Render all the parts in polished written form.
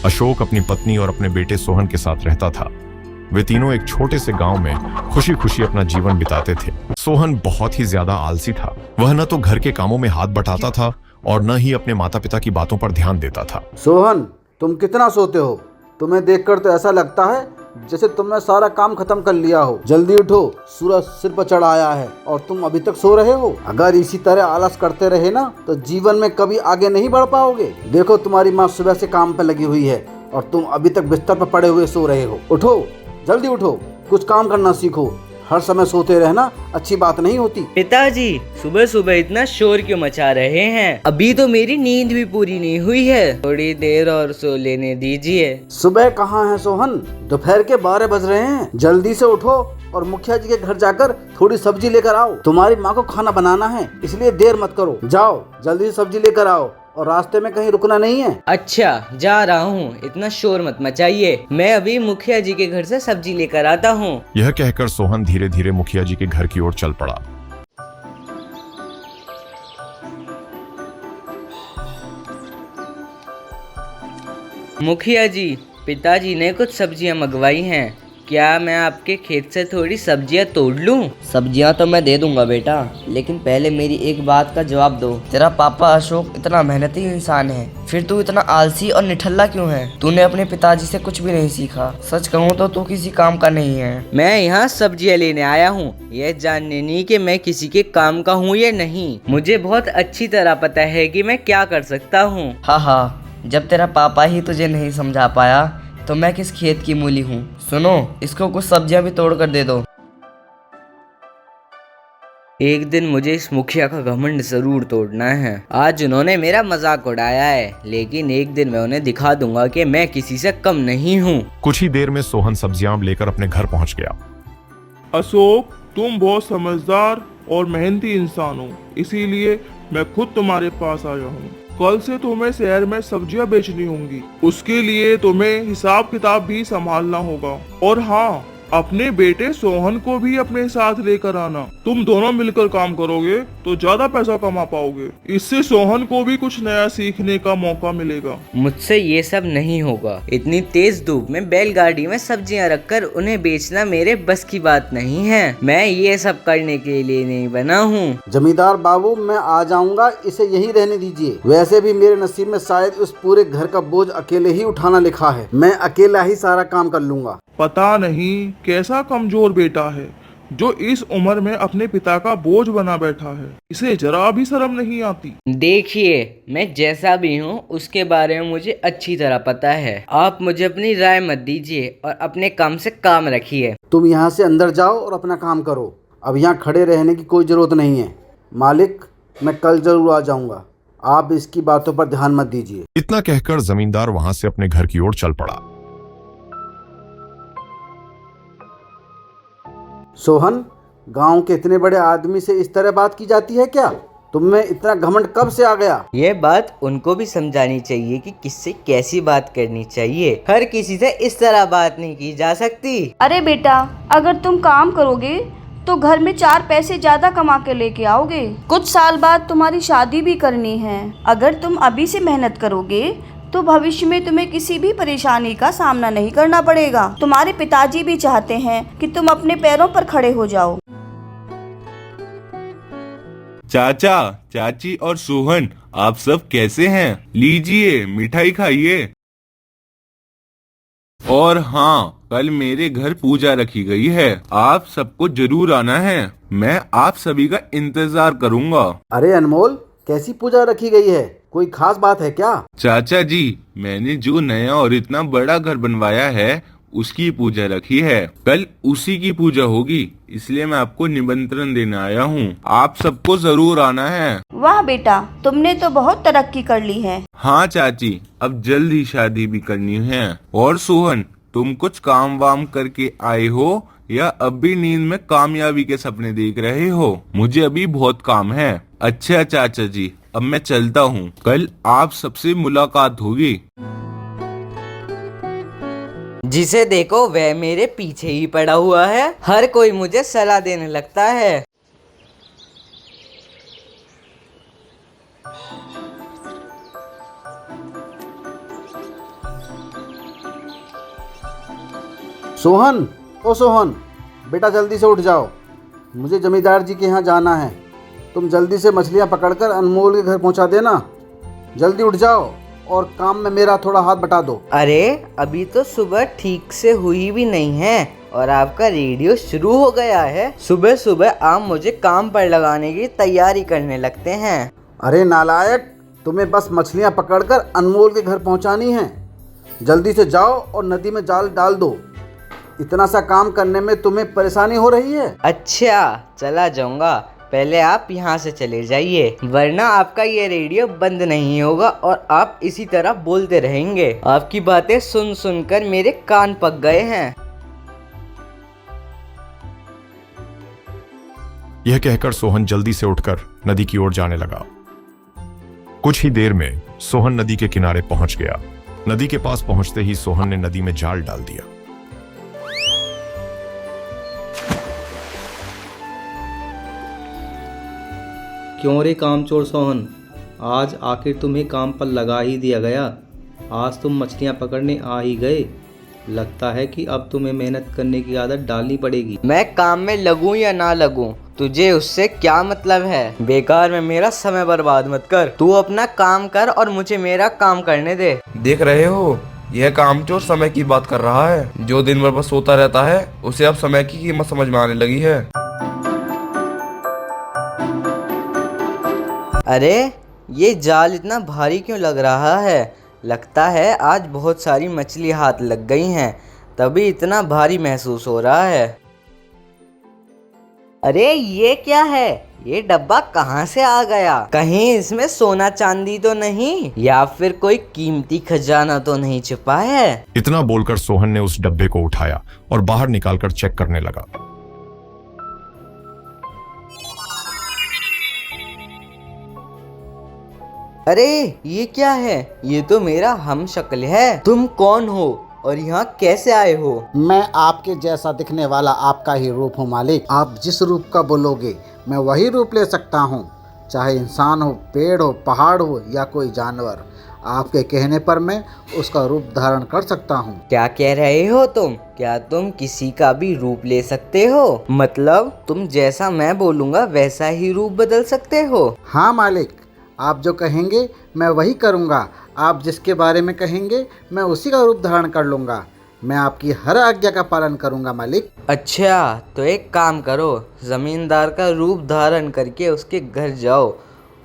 अशोक अपनी पत्नी और अपने बेटे सोहन के साथ रहता था। वे तीनों एक छोटे से गांव में खुशी खुशी अपना जीवन बिताते थे। सोहन बहुत ही ज्यादा आलसी था। वह न तो घर के कामों में हाथ बटाता था और न ही अपने माता पिता की बातों पर ध्यान देता था। सोहन, तुम कितना सोते हो? तुम्हें देखकर तो ऐसा लगता है जैसे तुमने सारा काम खत्म कर लिया हो। जल्दी उठो, सूरज सिर पर चढ़ आया है और तुम अभी तक सो रहे हो। अगर इसी तरह आलस करते रहे ना तो जीवन में कभी आगे नहीं बढ़ पाओगे। देखो, तुम्हारी माँ सुबह से काम पर लगी हुई है और तुम अभी तक बिस्तर पर पड़े हुए सो रहे हो। उठो, जल्दी उठो, कुछ काम करना सीखो। हर समय सोते रहना अच्छी बात नहीं होती। पिताजी, सुबह सुबह इतना शोर क्यों मचा रहे हैं? अभी तो मेरी नींद भी पूरी नहीं हुई है। थोड़ी देर और सो लेने दीजिए। सुबह कहाँ है सोहन? दोपहर के 12 बज रहे हैं। जल्दी से उठो और मुखिया जी के घर जाकर थोड़ी सब्जी लेकर आओ। तुम्हारी माँ को खाना बनाना है, इसलिए देर मत करो। जाओ, जल्दी से सब्जी लेकर आओ और रास्ते में कहीं रुकना नहीं है। अच्छा, जा रहा हूँ। इतना शोर मत मचाइए। मैं अभी मुखिया जी के घर से सब्जी लेकर आता हूँ। यह कहकर सोहन धीरे धीरे मुखिया जी के घर की ओर चल पड़ा। मुखिया जी, पिताजी ने कुछ सब्जियाँ मंगवाई हैं। क्या मैं आपके खेत से थोड़ी सब्जियाँ तोड़ लूँ? सब्जियां तो मैं दे दूंगा बेटा, लेकिन पहले मेरी एक बात का जवाब दो। तेरा पापा अशोक इतना मेहनती इंसान है, फिर तू इतना आलसी और निठल्ला क्यों है? तूने अपने पिताजी से कुछ भी नहीं सीखा। सच कहूँ तो तू किसी काम का नहीं है। मैं यहाँ सब्जियाँ लेने आया हूँ, यह जानने नहीं कि मैं किसी के काम का हूँ या नहीं। मुझे बहुत अच्छी तरह पता है कि मैं क्या कर सकता हूँ। हाँ, जब तेरा पापा ही तुझे नहीं समझा पाया तो मैं किस खेत की मूली हूँ। सुनो, इसको कुछ सब्जियां भी तोड़ कर दे दो। एक दिन मुझे इस मुखिया का घमंड जरूर तोड़ना है। आज उन्होंने मेरा मजाक उड़ाया है, लेकिन एक दिन मैं उन्हें दिखा दूंगा कि मैं किसी से कम नहीं हूँ। कुछ ही देर में सोहन सब्जियां लेकर अपने घर पहुंच गया। अशोक, तुम बहुत समझदार और मेहनती इंसान हो, इसीलिए मैं खुद तुम्हारे पास आया हूँ। कल से तुम्हें शहर में सब्जियां बेचनी होंगी। उसके लिए तुम्हें हिसाब किताब भी संभालना होगा। और हाँ, अपने बेटे सोहन को भी अपने साथ लेकर आना। तुम दोनों मिलकर काम करोगे तो ज्यादा पैसा कमा पाओगे। इससे सोहन को भी कुछ नया सीखने का मौका मिलेगा। मुझसे ये सब नहीं होगा। इतनी तेज धूप में बैलगाड़ी में सब्जियां रखकर उन्हें बेचना मेरे बस की बात नहीं है। मैं ये सब करने के लिए नहीं बना हूँ। जमींदार बाबू, मैं आ जाऊंगा, इसे यही रहने दीजिए। वैसे भी मेरे नसीब में शायद उस पूरे घर का बोझ अकेले ही उठाना लिखा है। मैं अकेला ही सारा काम कर लूंगा। पता नहीं कैसा कमजोर बेटा है जो इस उम्र में अपने पिता का बोझ बना बैठा है। इसे जरा भी शर्म नहीं आती। देखिए, मैं जैसा भी हूँ उसके बारे में मुझे अच्छी तरह पता है। आप मुझे अपनी राय मत दीजिए और अपने काम से काम रखिए। तुम यहाँ से अंदर जाओ और अपना काम करो। अब यहाँ खड़े रहने की कोई जरूरत नहीं है। मालिक, मैं कल जरूर आ जाऊंगा। आप इसकी बातों पर ध्यान मत दीजिए। इतना कहकर जमींदार वहां से अपने घर की ओर चल पड़ा। सोहन, गांव के इतने बड़े आदमी से इस तरह बात की जाती है क्या? तुम में इतना घमंड कब से आ गया? ये बात उनको भी समझानी चाहिए कि किससे कैसी बात करनी चाहिए। हर किसी से इस तरह बात नहीं की जा सकती। अरे बेटा, अगर तुम काम करोगे तो घर में 4 पैसे ज्यादा कमा के लेके आओगे। कुछ साल बाद तुम्हारी शादी भी करनी है। अगर तुम अभी से मेहनत करोगे तो भविष्य में तुम्हें किसी भी परेशानी का सामना नहीं करना पड़ेगा। तुम्हारे पिताजी भी चाहते हैं कि तुम अपने पैरों पर खड़े हो जाओ। चाचा, चाची और सोहन, आप सब कैसे हैं? लीजिए, मिठाई खाइए। और हाँ, कल मेरे घर पूजा रखी गई है। आप सबको जरूर आना है। मैं आप सभी का इंतजार करूंगा। अरे अनमोल, कैसी पूजा रखी गई है? कोई खास बात है क्या? चाचा जी, मैंने जो नया और इतना बड़ा घर बनवाया है उसकी पूजा रखी है। कल उसी की पूजा होगी, इसलिए मैं आपको निमंत्रण देने आया हूँ। आप सबको जरूर आना है। वाह बेटा, तुमने तो बहुत तरक्की कर ली है। हाँ चाची, अब जल्द ही शादी भी करनी है। और सोहन, तुम कुछ काम वाम करके आए हो या अब भी नींद में कामयाबी के सपने देख रहे हो? मुझे अभी बहुत काम है। अच्छा चाचा जी, अब मैं चलता हूँ। कल आप सबसे मुलाकात होगी। जिसे देखो वह मेरे पीछे ही पड़ा हुआ है। हर कोई मुझे सलाह देने लगता है। सोहन, ओ सोहन, बेटा जल्दी से उठ जाओ, मुझे जमींदार जी के यहाँ जाना है। तुम जल्दी से मछलियाँ पकड़कर अनमोल के घर पहुँचा देना। जल्दी उठ जाओ और काम में मेरा थोड़ा हाथ बटा दो। अरे अभी तो सुबह ठीक से हुई भी नहीं है और आपका रेडियो शुरू हो गया है। सुबह सुबह आप मुझे काम पर लगाने की तैयारी करने लगते हैं। अरे नालायक, तुम्हें बस मछलियाँ पकड़कर अनमोल के घर पहुँचानी है। जल्दी से जाओ और नदी में जाल डाल दो। इतना सा काम करने में तुम्हें परेशानी हो रही है? अच्छा, चला जाऊंगा। पहले आप यहाँ से चले जाइए, वरना आपका ये रेडियो बंद नहीं होगा और आप इसी तरह बोलते रहेंगे। आपकी बातें सुन सुनकर मेरे कान पक गए हैं। यह कहकर सोहन जल्दी से उठकर नदी की ओर जाने लगा। कुछ ही देर में सोहन नदी के किनारे पहुंच गया। नदी के पास पहुंचते ही सोहन ने नदी में जाल डाल दिया। क्यों रे कामचोर सोहन, आज आखिर तुम्हें काम पर लगा ही दिया गया। आज तुम मछलियां पकड़ने आ ही गए। लगता है कि अब तुम्हें मेहनत करने की आदत डालनी पड़ेगी। मैं काम में लगूं या ना लगूं, तुझे उससे क्या मतलब है? बेकार में मेरा समय बर्बाद मत कर। तू अपना काम कर और मुझे मेरा काम करने दे। देख रहे हो, यह कामचोर समय की बात कर रहा है। जो दिन भर बस सोता रहता है, उसे अब समय की कीमत समझ में आने लगी है। अरे ये जाल इतना भारी क्यों लग रहा है? लगता है आज बहुत सारी मछली हाथ लग गई हैं, तभी इतना भारी महसूस हो रहा है। अरे ये क्या है? ये डब्बा कहाँ से आ गया? कहीं इसमें सोना चांदी तो नहीं, या फिर कोई कीमती खजाना तो नहीं छिपा है? इतना बोलकर सोहन ने उस डब्बे को उठाया और बाहर निकालकर चेक करने लगा। अरे ये क्या है? ये तो मेरा हमशक्ल है। तुम कौन हो और यहाँ कैसे आए हो? मैं आपके जैसा दिखने वाला आपका ही रूप हूँ मालिक। आप जिस रूप का बोलोगे मैं वही रूप ले सकता हूँ, चाहे इंसान हो, पेड़ हो, पहाड़ हो या कोई जानवर। आपके कहने पर मैं उसका रूप धारण कर सकता हूँ। क्या कह रहे हो तुम? क्या तुम किसी का भी रूप ले सकते हो? मतलब तुम जैसा मैं बोलूँगा वैसा ही रूप बदल सकते हो? हाँ मालिक, आप जो कहेंगे मैं वही करूँगा। आप जिसके बारे में कहेंगे मैं उसी का रूप धारण कर लूँगा। मैं आपकी हर आज्ञा का पालन करूँगा मालिक। अच्छा, तो एक काम करो, जमींदार का रूप धारण करके उसके घर जाओ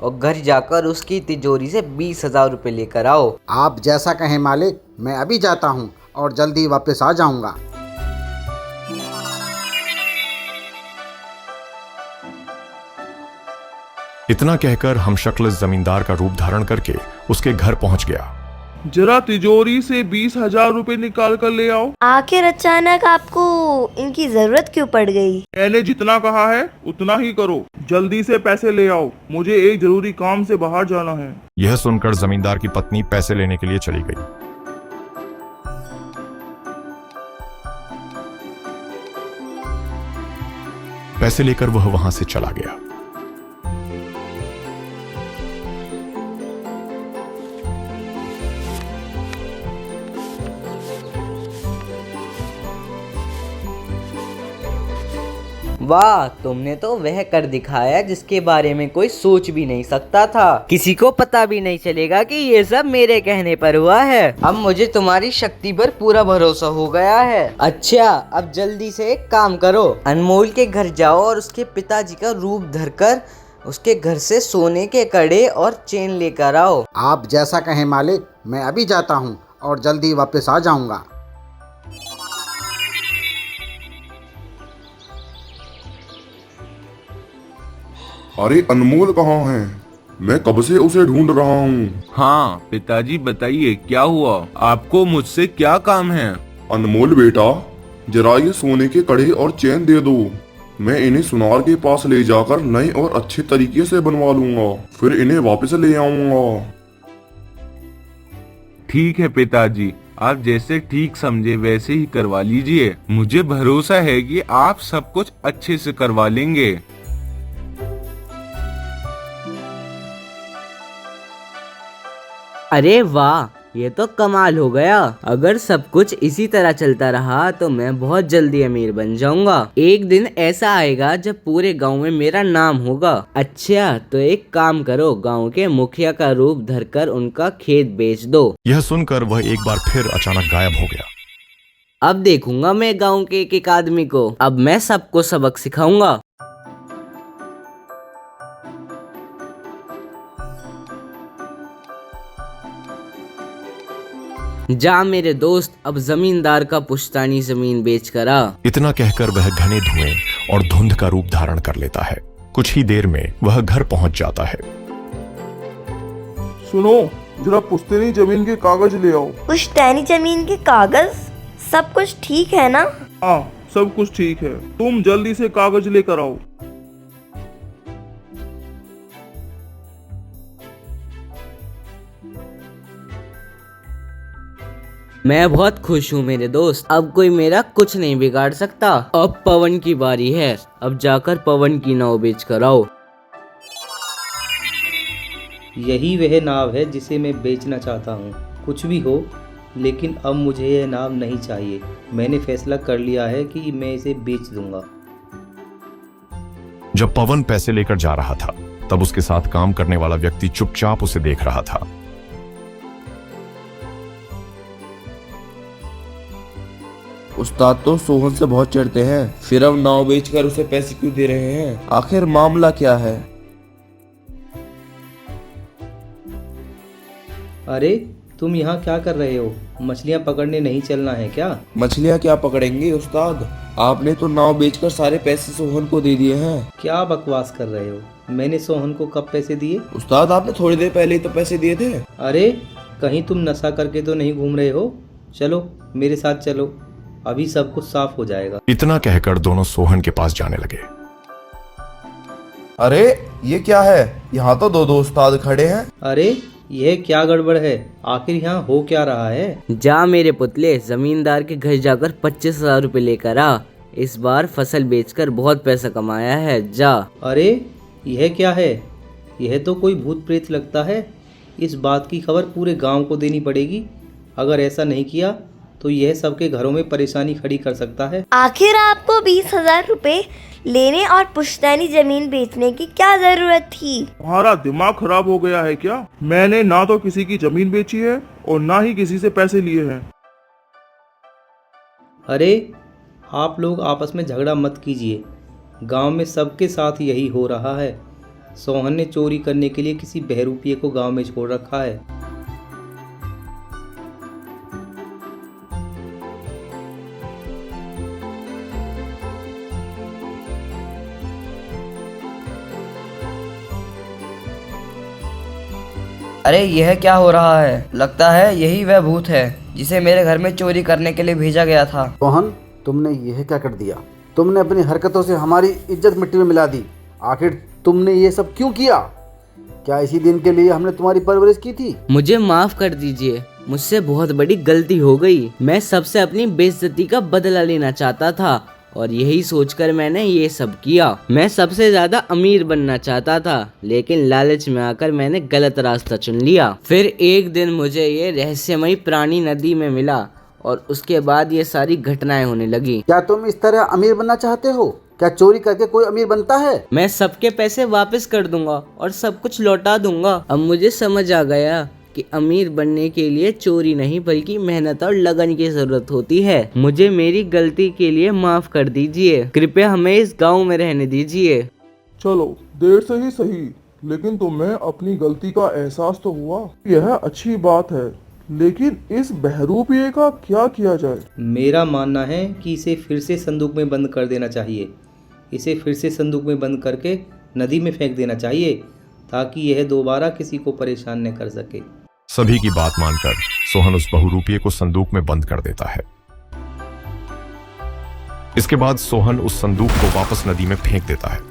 और घर जाकर उसकी तिजोरी से 20,000 रुपये लेकर आओ। आप जैसा कहें मालिक, मैं अभी जाता हूँ और जल्दी वापस आ जाऊँगा। इतना कहकर हमशक्ल जमींदार का रूप धारण करके उसके घर पहुंच गया। जरा तिजोरी से 20,000 रुपए निकाल कर ले आओ। आखिर अचानक आपको इनकी जरूरत क्यों पड़ गई? मैंने जितना कहा है उतना ही करो। जल्दी से पैसे ले आओ, मुझे एक जरूरी काम से बाहर जाना है। यह सुनकर जमींदार की पत्नी पैसे लेने के लिए चली गई। पैसे लेकर वह वहां से चला गया। वाह, तुमने तो वह कर दिखाया जिसके बारे में कोई सोच भी नहीं सकता था। किसी को पता भी नहीं चलेगा कि ये सब मेरे कहने पर हुआ है। अब मुझे तुम्हारी शक्ति पर पूरा भरोसा हो गया है। अच्छा, अब जल्दी से एक काम करो, अनमोल के घर जाओ और उसके पिताजी का रूप धरकर उसके घर से सोने के कड़े और चेन लेकर आओ। आप जैसा कहें मालिक, मैं अभी जाता हूँ और जल्दी वापस आ जाऊँगा। अरे अनमोल कहाँ है? मैं कब से उसे ढूंढ रहा हूँ। हाँ पिताजी, बताइए क्या हुआ? आपको मुझसे क्या काम है? अनमोल बेटा, जरा ये सोने के कड़े और चैन दे दो। मैं इन्हें सुनार के पास ले जाकर नए और अच्छे तरीके से बनवा लूंगा, फिर इन्हें वापस ले आऊंगा। ठीक है पिताजी, आप जैसे ठीक समझे वैसे ही करवा लीजिए। मुझे भरोसा है कि आप सब कुछ अच्छे से करवा लेंगे। अरे वाह, ये तो कमाल हो गया। अगर सब कुछ इसी तरह चलता रहा तो मैं बहुत जल्दी अमीर बन जाऊंगा। एक दिन ऐसा आएगा जब पूरे गांव में मेरा नाम होगा। अच्छा तो एक काम करो, गांव के मुखिया का रूप धरकर उनका खेत बेच दो। यह सुनकर वह एक बार फिर अचानक गायब हो गया। अब देखूंगा मैं गांव के एक आदमी को। अब मैं सबको सबक सिखाऊंगा। जा मेरे दोस्त, अब जमींदार का पुश्तैनी जमीन बेच कर आ। इतना कहकर वह घने धुएं और धुंध का रूप धारण कर लेता है। कुछ ही देर में वह घर पहुंच जाता है। सुनो, जरा पुश्तैनी जमीन के कागज ले आओ। पुश्तैनी जमीन के कागज? सब कुछ ठीक है ना? हाँ, सब कुछ ठीक है। तुम जल्दी से कागज लेकर आओ। मैं बहुत खुश हूँ मेरे दोस्त, अब कोई मेरा कुछ नहीं बिगाड़ सकता। अब पवन की बारी है, अब जाकर पवन की नाव बेच कर आओ। यही वह नाव है जिसे मैं बेचना चाहता हूँ। कुछ भी हो, लेकिन अब मुझे यह नाव नहीं चाहिए। मैंने फैसला कर लिया है कि मैं इसे बेच दूंगा। जब पवन पैसे लेकर जा रहा था तब उसके साथ काम करने वाला व्यक्ति चुपचाप उसे देख रहा था। उस्ताद तो सोहन से बहुत चिढ़ते हैं, फिर अब नाव बेचकर उसे पैसे क्यों दे रहे हैं? आखिर मामला क्या है? अरे तुम यहाँ क्या कर रहे हो? मछलियाँ पकड़ने नहीं चलना है क्या? मछलियाँ क्या पकड़ेंगे उस्ताद? आपने तो नाव बेचकर सारे पैसे सोहन को दे दिए हैं। क्या बकवास कर रहे हो? मैंने सोहन को कब पैसे दिए? उस्ताद आपने थोड़ी देर पहले ही तो पैसे दिए थे। अरे कहीं तुम नशा करके तो नहीं घूम रहे हो? चलो मेरे साथ चलो, अभी सब कुछ साफ हो जाएगा। इतना कहकर दोनों सोहन के पास जाने लगे। अरे ये क्या है? यहाँ तो दो उस्ताद खड़े हैं। अरे यह क्या गड़बड़ है? आखिर यहाँ हो क्या रहा है? जा मेरे पुतले, जमींदार के घर जाकर 25,000 रुपए लेकर आ। इस बार फसल बेचकर बहुत पैसा कमाया है, जा। अरे यह क्या है? यह तो कोई भूत प्रेत लगता है। इस बात की खबर पूरे गांव को देनी पड़ेगी। अगर ऐसा नहीं किया तो यह सबके घरों में परेशानी खड़ी कर सकता है। आखिर आपको 20,000 रुपए लेने और पुश्तैनी जमीन बेचने की क्या जरूरत थी? तुम्हारा दिमाग खराब हो गया है क्या? मैंने ना तो किसी की जमीन बेची है और ना ही किसी से पैसे लिए हैं। अरे आप लोग आपस में झगड़ा मत कीजिए। गांव में सबके साथ यही हो रहा है। सोहन ने चोरी करने के लिए किसी बहरूपिये को गांव में छोड़ रखा है। अरे यह क्या हो रहा है? लगता है यही वह भूत है जिसे मेरे घर में चोरी करने के लिए भेजा गया था। सोहन, तुमने यह क्या कर दिया? तुमने अपनी हरकतों से हमारी इज्जत मिट्टी में मिला दी। आखिर तुमने ये सब क्यों किया? क्या इसी दिन के लिए हमने तुम्हारी परवरिश की थी? मुझे माफ कर दीजिए, मुझसे बहुत बड़ी गलती हो गई। मैं सबसे अपनी बेइज्जती का बदला लेना चाहता था और यही सोचकर मैंने ये सब किया। मैं सबसे ज्यादा अमीर बनना चाहता था, लेकिन लालच में आकर मैंने गलत रास्ता चुन लिया। फिर एक दिन मुझे ये रहस्यमयी प्राणी नदी में मिला और उसके बाद ये सारी घटनाएं होने लगी। क्या तुम इस तरह अमीर बनना चाहते हो? क्या चोरी करके कोई अमीर बनता है? मैं सबके पैसे वापस कर दूंगा और सब कुछ लौटा दूंगा। अब मुझे समझ आ गया कि अमीर बनने के लिए चोरी नहीं बल्कि मेहनत और लगन की जरूरत होती है। मुझे मेरी गलती के लिए माफ कर दीजिए। कृपया हमें इस गांव में रहने दीजिए। चलो, देर से ही सही, लेकिन तुम्हें अपनी गलती का एहसास तो हुआ। यह अच्छी बात है, लेकिन इस बहरूपिये का क्या किया जाए? मेरा मानना है कि इसे फिर से संदूक में बंद कर देना चाहिए। इसे फिर से संदूक में बंद करके नदी में फेंक देना चाहिए ताकि यह दोबारा किसी को परेशान न कर सके। सभी की बात मानकर सोहन उस बहुरूपिये को संदूक में बंद कर देता है। इसके बाद सोहन उस संदूक को वापस नदी में फेंक देता है।